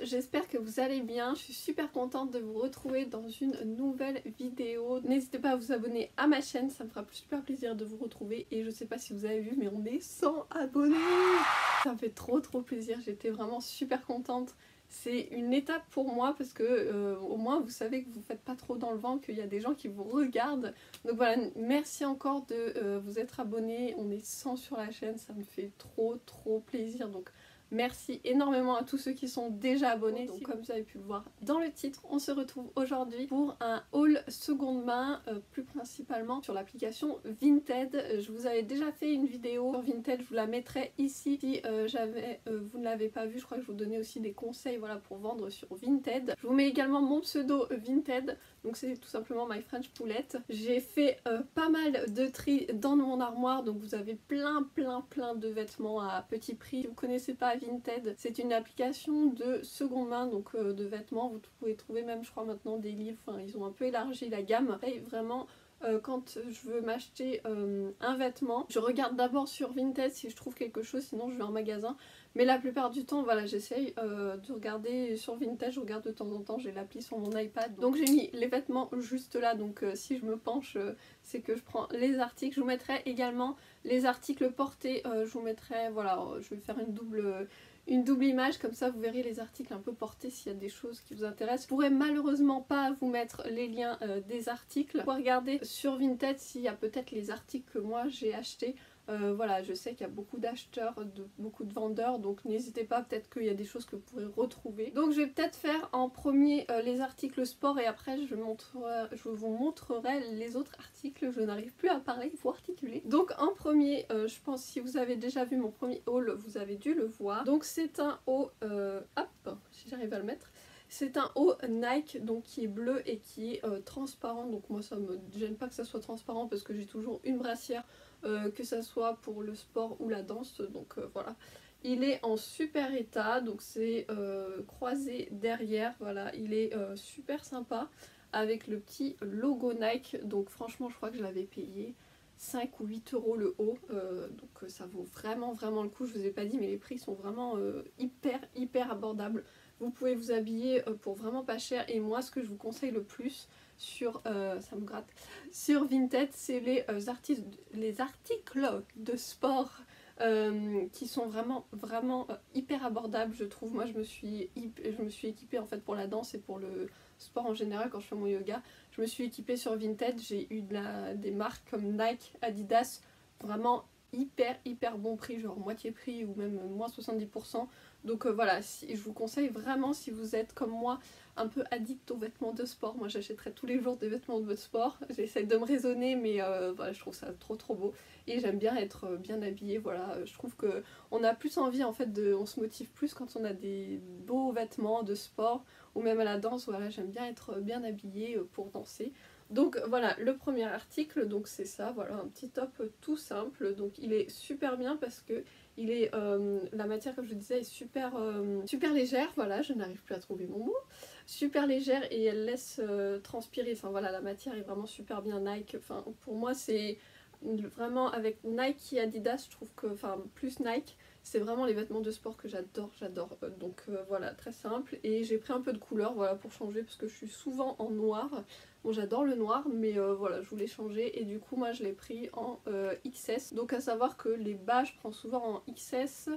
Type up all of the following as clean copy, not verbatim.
j'espère que vous allez bien. Je suis super contente de vous retrouver dans une nouvelle vidéo. N'hésitez pas à vous abonner à ma chaîne, ça me fera super plaisir de vous retrouver. Et je sais pas si vous avez vu, mais on est 100 abonnés. Ça me fait trop plaisir, j'étais vraiment super contente. C'est une étape pour moi parce que au moins vous savez que vous faites pas trop dans le vent, qu'il y a des gens qui vous regardent. Donc voilà, merci encore de vous être abonnés. On est 100 sur la chaîne, ça me fait trop plaisir. Donc merci énormément à tous ceux qui sont déjà abonnés. Donc comme vous avez pu le voir dans le titre, on se retrouve aujourd'hui pour un haul seconde main, plus principalement sur l'application Vinted. Je vous avais déjà fait une vidéo sur Vinted, je vous la mettrai ici si vous ne l'avez pas vue. Je crois que je vous donnais aussi des conseils, voilà, pour vendre sur Vinted. Je vous mets également mon pseudo Vinted, donc c'est tout simplement My French Poulette. J'ai fait pas mal de tri dans mon armoire, donc vous avez plein de vêtements à petit prix. Si vous ne connaissez pas Vinted, c'est une application de seconde main, donc de vêtements. Vous pouvez trouver même, je crois maintenant, des livres. Enfin, ils ont un peu élargi la gamme. Et vraiment, quand je veux m'acheter un vêtement, je regarde d'abord sur Vinted si je trouve quelque chose, sinon je vais en magasin. Mais la plupart du temps, voilà, j'essaye de regarder sur Vinted, je regarde de temps en temps, j'ai l'appli sur mon iPad. Donc j'ai mis les vêtements juste là, donc si je me penche, c'est que je prends les articles. Je vous mettrai également les articles portés, je vous mettrai, voilà, je vais faire une double image, comme ça vous verrez les articles un peu portés s'il y a des choses qui vous intéressent. Je pourrais malheureusement pas vous mettre les liens des articles. Vous pouvez regarder sur Vinted s'il y a peut-être les articles que moi j'ai achetés. Voilà, je sais qu'il y a beaucoup d'acheteurs, beaucoup de vendeurs, donc n'hésitez pas, peut-être qu'il y a des choses que vous pourrez retrouver. Donc je vais peut-être faire en premier les articles sport et après je vous montrerai les autres articles. Je n'arrive plus à parler, il faut articuler. Donc en premier, je pense si vous avez déjà vu mon premier haul, vous avez dû le voir. Donc c'est un haut, hop, si j'arrive à le mettre. C'est un haut Nike, donc qui est bleu et qui est transparent. Donc moi ça me gêne pas que ça soit transparent parce que j'ai toujours une brassière, que ça soit pour le sport ou la danse. Donc voilà. Il est en super état, donc c'est croisé derrière. Voilà, il est super sympa avec le petit logo Nike. Donc franchement je crois que je l'avais payé 5 ou 8 euros le haut, donc ça vaut vraiment le coup. Je vous ai pas dit, mais les prix sont vraiment hyper abordables. Vous pouvez vous habiller pour vraiment pas cher. Et moi ce que je vous conseille le plus sur, ça me gratte, sur Vinted, c'est les articles de sport qui sont vraiment hyper abordables, je trouve. Moi je me suis équipée en fait pour la danse et pour le sport en général quand je fais mon yoga. Je me suis équipée sur Vinted, j'ai eu des marques comme Nike, Adidas, vraiment hyper bon prix, genre moitié prix ou même moins 70%. Donc voilà, je vous conseille vraiment, si vous êtes comme moi un peu addict aux vêtements de sport. Moi j'achèterais tous les jours des vêtements de sport, j'essaie de me raisonner, mais voilà, je trouve ça trop beau et j'aime bien être bien habillée. Voilà, je trouve que on a plus envie en fait, on se motive plus quand on a des beaux vêtements de sport ou même à la danse. Voilà, j'aime bien être bien habillée pour danser. Donc voilà, le premier article, donc c'est ça, voilà, un petit top tout simple. Donc il est super bien parce que il est, la matière, comme je vous disais, est super légère. Voilà, je n'arrive plus à trouver mon mot. Super légère et elle laisse transpirer. Enfin voilà, la matière est vraiment super bien Nike. Enfin pour moi c'est vraiment avec Nike et Adidas, je trouve que, enfin plus Nike, c'est vraiment les vêtements de sport que j'adore. Donc voilà, très simple. Et j'ai pris un peu de couleur, voilà, pour changer parce que je suis souvent en noir. Bon, j'adore le noir, mais voilà, je voulais changer et du coup moi je l'ai pris en XS. Donc à savoir que les bas je prends souvent en XS.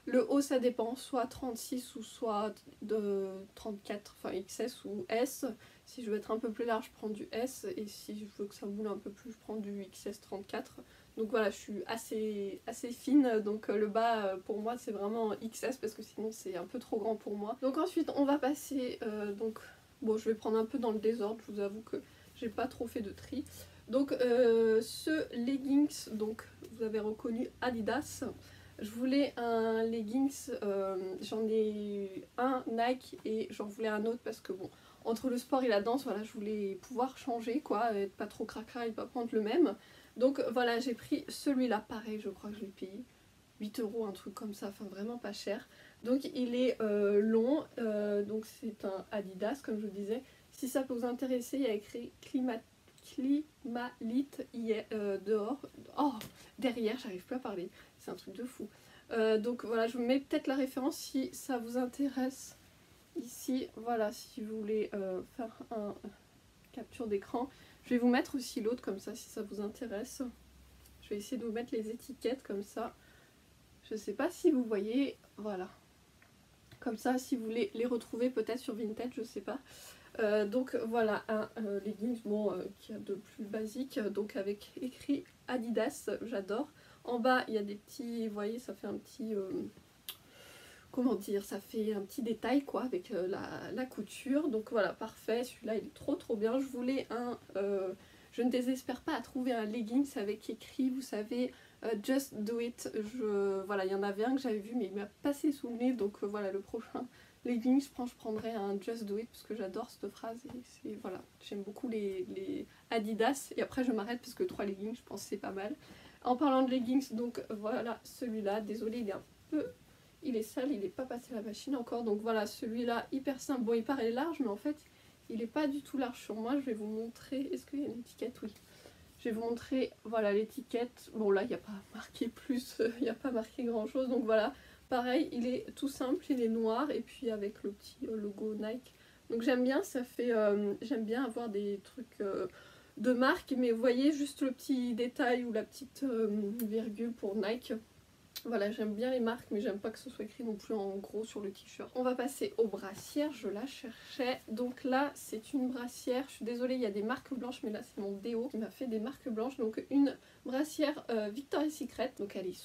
Le haut ça dépend, soit 36 ou soit de 34, enfin XS ou S. Si je veux être un peu plus large, je prends du S, et si je veux que ça boule un peu plus, je prends du XS 34. Donc voilà, je suis assez fine, donc le bas pour moi c'est vraiment XS parce que sinon c'est un peu trop grand pour moi. Donc ensuite on va passer, donc bon, je vais prendre un peu dans le désordre, je vous avoue que j'ai pas trop fait de tri. Donc ce leggings, donc vous avez reconnu Adidas. Je voulais un leggings, j'en ai un Nike et j'en voulais un autre parce que bon, entre le sport et la danse, voilà, je voulais pouvoir changer quoi, être pas trop cracra et pas prendre le même. Donc voilà, j'ai pris celui-là, pareil, je crois que je l'ai payé 8 euros, un truc comme ça, enfin vraiment pas cher. Donc il est long, donc c'est un Adidas comme je vous disais. Si ça peut vous intéresser, il y a écrit Climalite dehors. Oh, derrière, j'arrive plus à parler, c'est un truc de fou. Donc voilà, je vous mets peut-être la référence si ça vous intéresse. ici, voilà, si vous voulez faire un capture d'écran. Je vais vous mettre aussi l'autre comme ça si ça vous intéresse. Je vais essayer de vous mettre les étiquettes comme ça. Je sais pas si vous voyez, voilà. Comme ça, si vous voulez les retrouver peut-être sur Vinted, je sais pas. Donc voilà, un leggings qui a de plus basique, donc avec écrit Adidas, j'adore. En bas, il y a des petits, vous voyez, ça fait un petit... comment dire, ça fait un petit détail quoi avec la couture. Donc voilà, parfait, celui-là il est trop bien. Je voulais un... je ne désespère pas à trouver un leggings avec écrit, vous savez, Just Do It. Voilà, il y en avait un que j'avais vu mais il m'a passé sous le nez. Donc voilà, le prochain leggings, je prendrai un Just Do It parce que j'adore cette phrase. Et voilà, j'aime beaucoup les Adidas. Et après je m'arrête parce que 3 leggings, je pense que c'est pas mal. En parlant de leggings, donc voilà celui-là. Désolée, il est un peu... Il est sale, il n'est pas passé à la machine encore. Donc voilà, celui-là, hyper simple. Bon, il paraît large, mais en fait, il n'est pas du tout large sur moi. Je vais vous montrer... Est-ce qu'il y a une étiquette? Oui. Je vais vous montrer, voilà, l'étiquette. Bon, là, il n'y a pas marqué plus, il n'y a pas marqué grand-chose. Donc voilà, pareil, il est tout simple, il est noir. Et puis avec le petit logo Nike. Donc j'aime bien, ça fait... j'aime bien avoir des trucs... de marque, mais vous voyez juste le petit détail ou la petite virgule pour Nike. Voilà, j'aime bien les marques, mais j'aime pas que ce soit écrit non plus en gros sur le t-shirt. On va passer aux brassières, je la cherchais. Donc là, c'est une brassière. Je suis désolée, il y a des marques blanches, mais là, c'est mon déo qui m'a fait des marques blanches. Donc une brassière Victoria's Secret. Donc elle est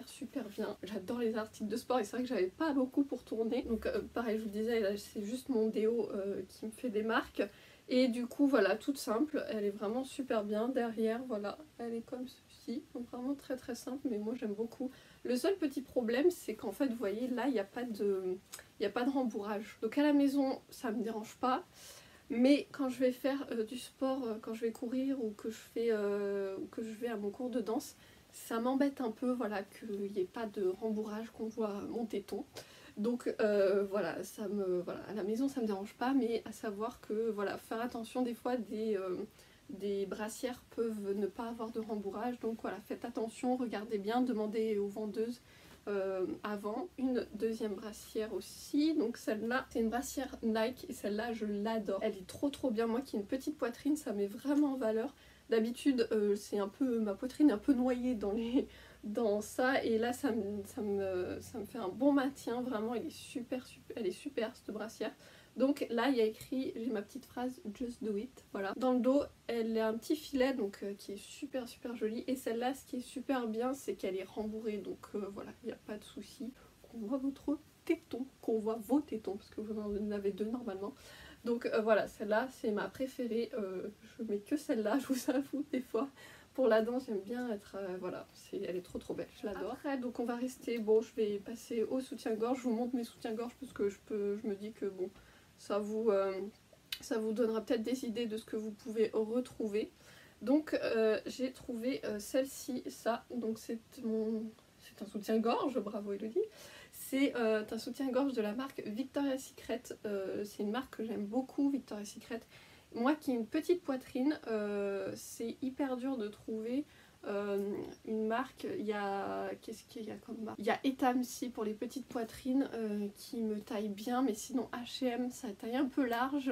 super bien. J'adore les articles de sport et c'est vrai que j'avais pas beaucoup pour tourner. Donc pareil, je vous disais, là, c'est juste mon déo qui me fait des marques. Et du coup, voilà, toute simple. Elle est vraiment super bien. Derrière, voilà, elle est comme ceci. Donc vraiment très simple, mais moi, j'aime beaucoup. Le seul petit problème, c'est qu'en fait, vous voyez, là, il n'y a pas de rembourrage. Donc à la maison, ça me dérange pas. Mais quand je vais faire du sport, quand je vais courir ou que je vais à mon cours de danse, ça m'embête un peu, voilà, qu'il n'y ait pas de rembourrage, qu'on voit mon téton. Donc voilà, voilà, à la maison ça me dérange pas, mais à savoir que voilà, faire attention des fois des brassières peuvent ne pas avoir de rembourrage, donc voilà, faites attention, regardez bien, demandez aux vendeuses avant. Une deuxième brassière aussi, donc celle-là c'est une brassière Nike et celle-là je l'adore, elle est trop bien. Moi qui ai une petite poitrine, ça met vraiment en valeur. D'habitude c'est un peu, ma poitrine est un peu noyée dans ça, et là ça me fait un bon maintien, vraiment elle est super cette brassière. Donc là il y a écrit, j'ai ma petite phrase Just Do It, voilà. Dans le dos elle a un petit filet donc qui est super joli, et celle-là ce qui est super bien c'est qu'elle est rembourrée, donc voilà, il n'y a pas de souci. On voit votre téton, qu'on voit vos tétons parce que vous en avez deux normalement. Donc voilà, celle-là c'est ma préférée, je mets que celle-là, je vous avoue, des fois. Pour la danse, j'aime bien être... voilà, elle est trop belle, je l'adore. Après, donc on va rester... Bon, je vais passer au soutien-gorge. Je vous montre mes soutiens-gorge parce que je me dis que bon, ça vous donnera peut-être des idées de ce que vous pouvez retrouver. Donc j'ai trouvé celle-ci, ça. Donc c'est un soutien-gorge, bravo Elodie. C'est un soutien-gorge de la marque Victoria's Secret. C'est une marque que j'aime beaucoup, Victoria's Secret. Moi qui ai une petite poitrine, c'est hyper dur de trouver une marque. Qu'est-ce qu'il y a comme marque? Il y a Etamsi pour les petites poitrines qui me taille bien, mais sinon H&M ça taille un peu large.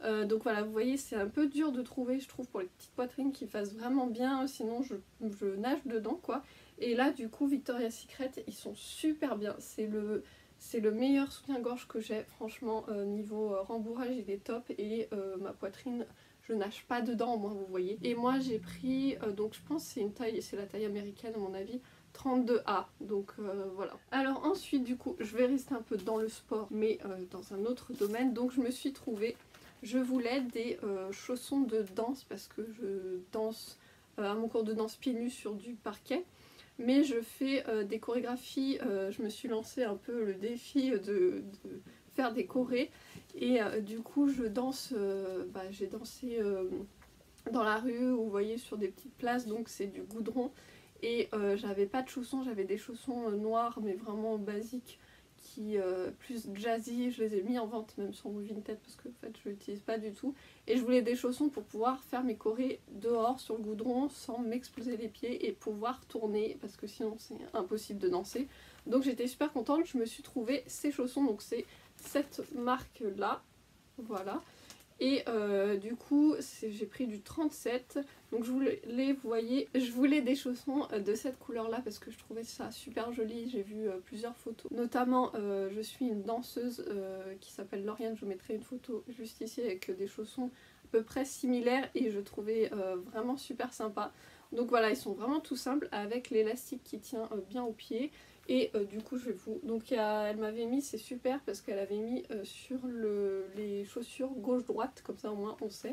Donc voilà, vous voyez, c'est un peu dur de trouver, je trouve, pour les petites poitrines qui fassent vraiment bien, sinon je nage dedans quoi. Et là du coup Victoria's Secret, ils sont super bien, c'est le meilleur soutien-gorge que j'ai, franchement, niveau rembourrage il est top, et ma poitrine je nage pas dedans au moins, vous voyez. Et moi j'ai pris, donc je pense que c'est la taille américaine à mon avis, 32A, donc voilà. Alors ensuite du coup je vais rester un peu dans le sport mais dans un autre domaine, donc je voulais des chaussons de danse parce que je danse à mon cours de danse pieds nus sur du parquet. Mais je fais des chorégraphies, je me suis lancé un peu le défi de faire des chorés, et du coup je danse, j'ai dansé dans la rue, ou vous voyez, sur des petites places, donc c'est du goudron, et j'avais pas de chaussons, j'avais des chaussons noirs mais vraiment basiques, qui plus jazzy. Je les ai mis en vente même sur mon Vinted parce que en fait je l'utilise pas du tout, et je voulais des chaussons pour pouvoir faire mes chorés dehors sur le goudron sans m'exploser les pieds et pouvoir tourner parce que sinon c'est impossible de danser. Donc j'étais super contente, je me suis trouvé ces chaussons, donc c'est cette marque là, voilà. Et du coup j'ai pris du 37, donc je voulais, vous voyez, je voulais des chaussons de cette couleur là parce que je trouvais ça super joli. J'ai vu plusieurs photos, notamment je suis une danseuse qui s'appelle Lauriane, je vous mettrai une photo juste ici avec des chaussons à peu près similaires et je trouvais vraiment super sympa. Donc voilà, ils sont vraiment tout simples avec l'élastique qui tient bien au pied. Et du coup je vais vous... Donc elle m'avait mis, c'est super parce qu'elle avait mis sur les chaussures gauche-droite, comme ça au moins on sait.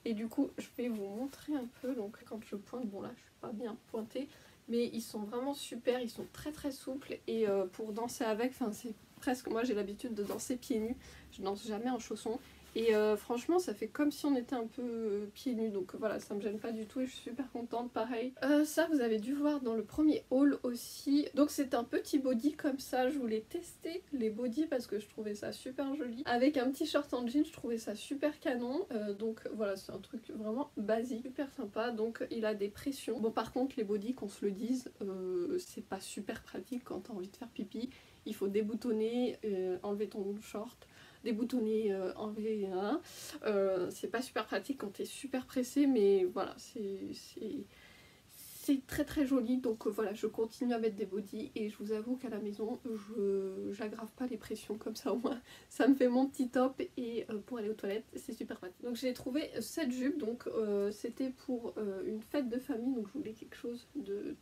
Et du coup je vais vous montrer un peu, donc quand je pointe, bon là je suis pas bien pointée, mais ils sont vraiment super, ils sont très très souples et pour danser avec, enfin c'est presque... Moi j'ai l'habitude de danser pieds nus, je danse jamais en chaussons. Et franchement ça fait comme si on était un peu pieds nus, donc voilà, ça me gêne pas du tout et je suis super contente. Pareil, ça vous avez dû voir dans le premier haul aussi, donc c'est un petit body comme ça. Je voulais tester les bodys parce que je trouvais ça super joli, avec un petit short en jean, je trouvais ça super canon. Donc voilà, c'est un truc vraiment basique, super sympa. Donc il a des pressions. Bon par contre les bodys, qu'on se le dise, c'est pas super pratique quand t'as envie de faire pipi. Il faut déboutonner, enlever ton short, déboutonner, enlever, c'est pas super pratique quand t'es super pressé, mais voilà, c'est très très joli. Donc voilà, je continue à mettre des bodys et je vous avoue qu'à la maison j'aggrave pas les pressions, comme ça au moins ça me fait mon petit top et pour aller aux toilettes c'est super pratique. Donc j'ai trouvé cette jupe, donc c'était pour une fête de famille, donc je voulais quelque chose de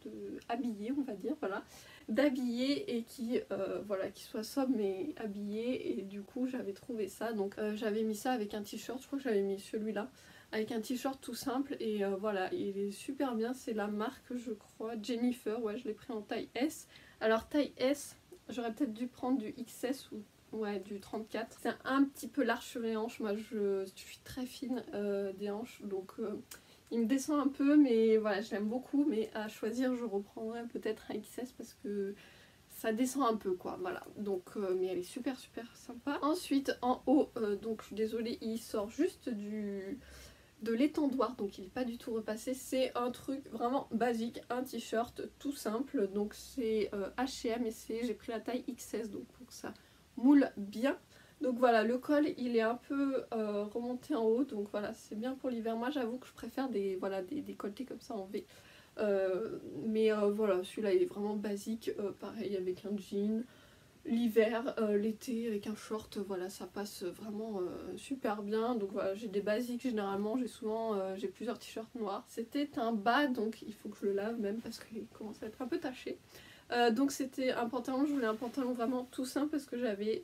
habillé, on va dire, voilà, d'habillé et qui voilà, qui soit sobre mais habillé. Et du coup j'avais trouvé ça, donc j'avais mis ça avec un t-shirt, je crois que j'avais mis celui-là avec un t-shirt tout simple et voilà, il est super bien. C'est la marque, je crois, Jennifer, ouais, je l'ai pris en taille S. Alors taille S, j'aurais peut-être dû prendre du XS ou ouais, du 34. C'est un petit peu large sur les hanches, moi je suis très fine des hanches, donc il me descend un peu, mais voilà, je l'aime beaucoup. Mais à choisir, je reprendrai peut-être un XS parce que ça descend un peu quoi, voilà. Donc mais elle est super sympa. Ensuite en haut, donc je suis désolée, il sort juste de l'étendoir, donc il n'est pas du tout repassé. C'est un truc vraiment basique, un t-shirt tout simple, donc c'est H&M et j'ai pris la taille XS, donc pour que ça moule bien. Donc voilà, le col il est un peu remonté en haut, donc voilà, c'est bien pour l'hiver. Moi j'avoue que je préfère des décolletés comme ça en V. Mais voilà, celui-là il est vraiment basique, pareil avec un jean. L'hiver, l'été avec un short, voilà, ça passe vraiment super bien. Donc voilà, j'ai des basiques généralement, j'ai plusieurs t-shirts noirs. C'était un bas, donc il faut que je le lave même parce qu'il commence à être un peu taché. Donc c'était un pantalon, je voulais un pantalon vraiment tout simple parce que j'avais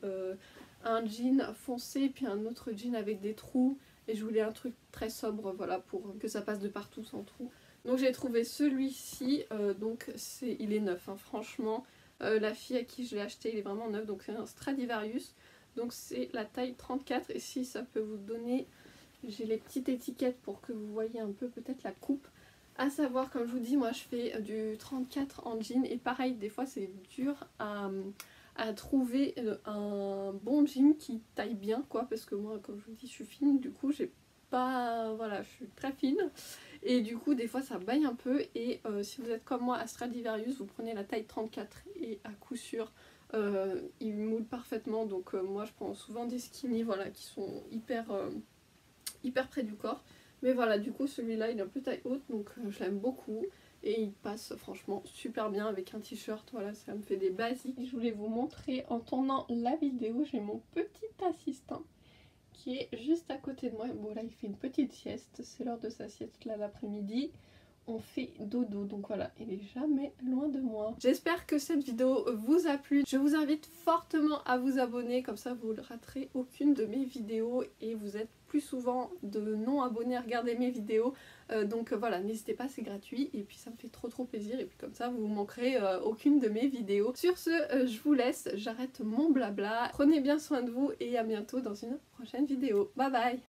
un jean foncé puis un autre jean avec des trous. Et je voulais un truc très sobre, voilà, pour que ça passe de partout sans trous. Donc j'ai trouvé celui-ci, donc il est neuf, hein, franchement. La fille à qui je l'ai acheté, il est vraiment neuf, donc c'est un Stradivarius. Donc c'est la taille 34 et si ça peut vous donner, j'ai les petites étiquettes pour que vous voyez un peu peut-être la coupe. À savoir, comme je vous dis, moi je fais du 34 en jean et pareil, des fois c'est dur à trouver un bon jean qui taille bien quoi, parce que moi comme je vous dis je suis fine, du coup j'ai pas, voilà, je suis très fine. Et du coup des fois ça baille un peu et si vous êtes comme moi à Stradivarius, vous prenez la taille 34 et à coup sûr il moule parfaitement. Donc moi je prends souvent des skinny, voilà, qui sont hyper près du corps. Mais voilà, du coup celui-là il est un peu taille haute, donc je l'aime beaucoup. Et il passe franchement super bien avec un t-shirt, voilà, ça me fait des basiques. Je voulais vous montrer en tournant la vidéo, j'ai mon petit assistant qui est juste à côté de moi. Bon là il fait une petite sieste, c'est l'heure de sa sieste là l'après-midi. On fait dodo, donc voilà, il est jamais loin de moi. J'espère que cette vidéo vous a plu. Je vous invite fortement à vous abonner, comme ça vous ne raterez aucune de mes vidéos et vous êtes plus souvent de non abonnés à regarder mes vidéos. Donc voilà, n'hésitez pas, c'est gratuit et puis ça me fait trop plaisir et puis comme ça vous manquerez aucune de mes vidéos. Sur ce, je vous laisse, j'arrête mon blabla. Prenez bien soin de vous et à bientôt dans une prochaine vidéo. Bye bye!